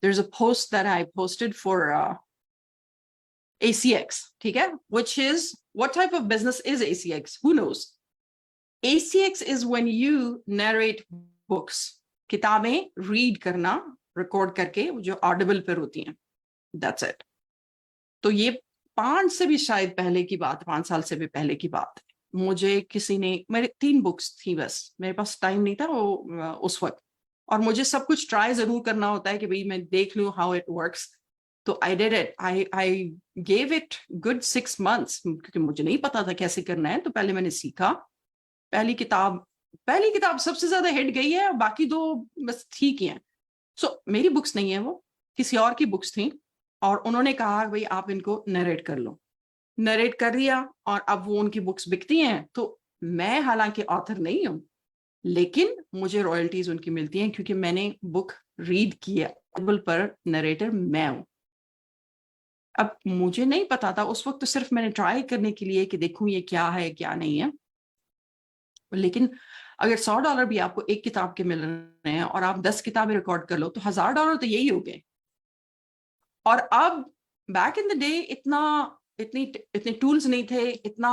there's a post that I posted for ACX, ठीक है, which is what type of business is ACX? Who knows? ACX is when you narrate books, किताबें read करना, record करके जो audible पर होती हैं, that's it. तो ये 5 से भी शायद पहले की बात, 5 साल से भी पहले की बात है। मुझे किसी ने, मेरे 3 बुक्स थी बस, मेरे पास टाइम नहीं था वो उस वक्त, और मुझे सब कुछ ट्राई जरूर करना होता है कि भाई मैं देख लूं हाउ इट वर्क्स। तो I did it, I gave it good 6 months, क्योंकि मुझे नहीं पता था कैसे करना है। तो पहले मैंने सीखा, पहली किताब सबसे ज्यादा हिट गई है, बाकी 2 बस ठीक ही हैं। सो मेरी बुक्स नहीं है, वो किसी और की बुक्स थी, और उन्होंने कहा भाई आप इनको नरेट कर लो। नरेट कर लिया, और अब वो उनकी बुक्स बिकती हैं। तो मैं हालांकि ऑथर नहीं हूं, लेकिन मुझे रॉयल्टीज उनकी मिलती हैं, क्योंकि मैंने बुक रीड की है, पर नरेटर मैं हूं। अब मुझे नहीं पता था उस वक्त, तो सिर्फ मैंने ट्राई करने के लिए कि देखूं ये क्या है क्या नहीं है। लेकिन अगर $100 भी आपको एक किताब के मिल रहे हैं, और आप 10 किताबें रिकॉर्ड कर लो, तो $1000 तो यही हो गए। और अब बैक इन द डे इतने टूल्स नहीं थे, इतना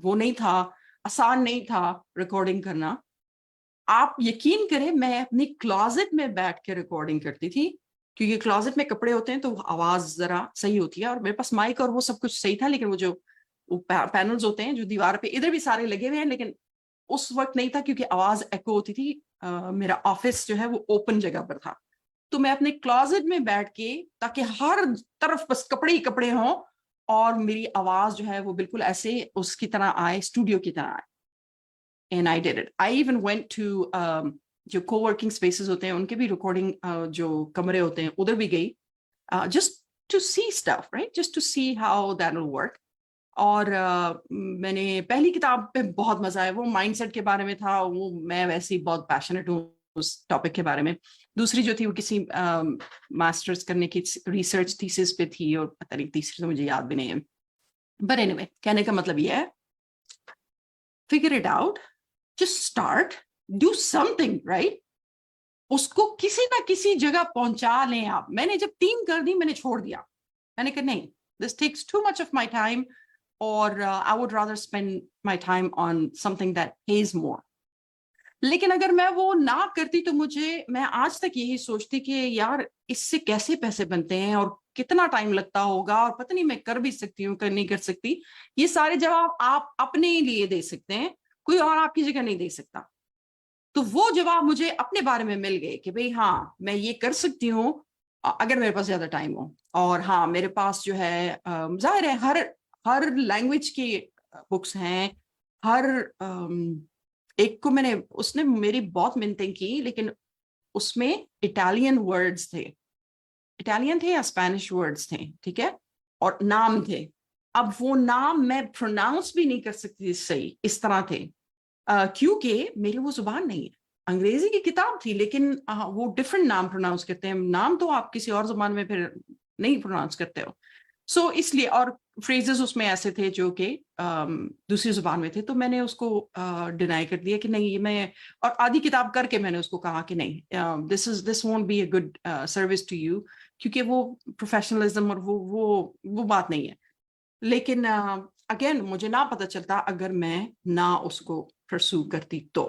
वो नहीं था, आसान नहीं था रिकॉर्डिंग करना। आप यकीन करें, मैं अपनी क्लोजेट में बैठ के रिकॉर्डिंग करती थी, क्योंकि क्लोजेट में कपड़े होते हैं तो आवाज जरा सही होती है, और मेरे पास माइक और वो सब कुछ सही था। लेकिन वो पैनल्स होते हैं जो दीवार पे, इधर भी सारे लगे हुए हैं, लेकिन उस वक्त नहीं था, क्योंकि आवाज एको होती थी। मेरा ऑफिस जो है वो ओपन जगह पर था, तो मैं अपने क्लोजेट में बैठ के, ताकि हर तरफ बस कपड़े ही कपड़े हों, और मेरी आवाज जो है वो बिल्कुल ऐसे उसकी तरह आए, स्टूडियो की तरह आए। And I did it. I even went to जो co-working spaces होते हैं, उनके भी recording जो कमरे होते हैं, उधर भी गई, just to see stuff, right? Just to see how that will work. और मैंने पहली किताब पे बहुत मजा आया, वो माइंडसेट के बारे में था। वो मैं वैसे ही बहुत पैशनेट हूँ उस टॉपिक के बारे में। दूसरी जो थी वो किसी मास्टर्स करने की रिसर्च थीसिस पे थी, और पता नहीं तीसरी तो मुझे याद भी नहीं है। बट एनीवे, कहने का मतलब ये है, figure it out, just start, do something, right? उसको किसी ना किसी जगह पहुंचा लें आप। मैंने जब 3 कर दी, मैंने छोड़ दिया। मैंने कहा नहीं, this takes too much of my time, और I would rather spend my time on something that pays more. लेकिन अगर मैं वो ना करती, तो मैं आज तक यही सोचती कि यार इससे कैसे पैसे बनते हैं, और कितना टाइम लगता होगा, और पता नहीं मैं कर भी सकती हूँ, कर नहीं कर सकती। ये सारे जवाब आप अपने लिए दे सकते हैं, कोई और आपकी जगह नहीं दे सकता। तो वो जवाब मुझे अपने बारे में मिल गए कि भाई हाँ, मैं ये कर सकती हूँ अगर मेरे पास ज्यादा टाइम हो। और हाँ, मेरे पास जो है जाहिर है हर लैंग्वेज की बुक्स हैं। हर एक को मैंने, उसने मेरी बहुत मिन्नतें की, लेकिन उसमें इटालियन वर्ड्स थे, इटालियन थे या स्पेनिश वर्ड्स थे, ठीक है, और नाम थे। अब वो नाम मैं प्रोनाउंस भी नहीं कर सकती थी सही, इस तरह थे, क्योंकि मेरी वो जुबान नहीं है। अंग्रेजी की किताब थी, लेकिन वो डिफरेंट नाम प्रोनाउंस करते हैं। नाम तो आप किसी और जुबान में फिर नहीं प्रोनाउंस करते हो। सो इसलिए, और फ्रेजेस उसमें ऐसे थे जो कि दूसरी जुबान में थे। तो मैंने उसको डिनाई कर दिया कि नहीं, ये मैं, और आधी किताब करके मैंने उसको कहा कि नहीं, this won't be a good service to you, क्योंकि वो प्रोफेशनलिज्म और वो बात नहीं है। लेकिन अगेन मुझे ना पता चलता अगर मैं ना उसको परस्यू करती तो।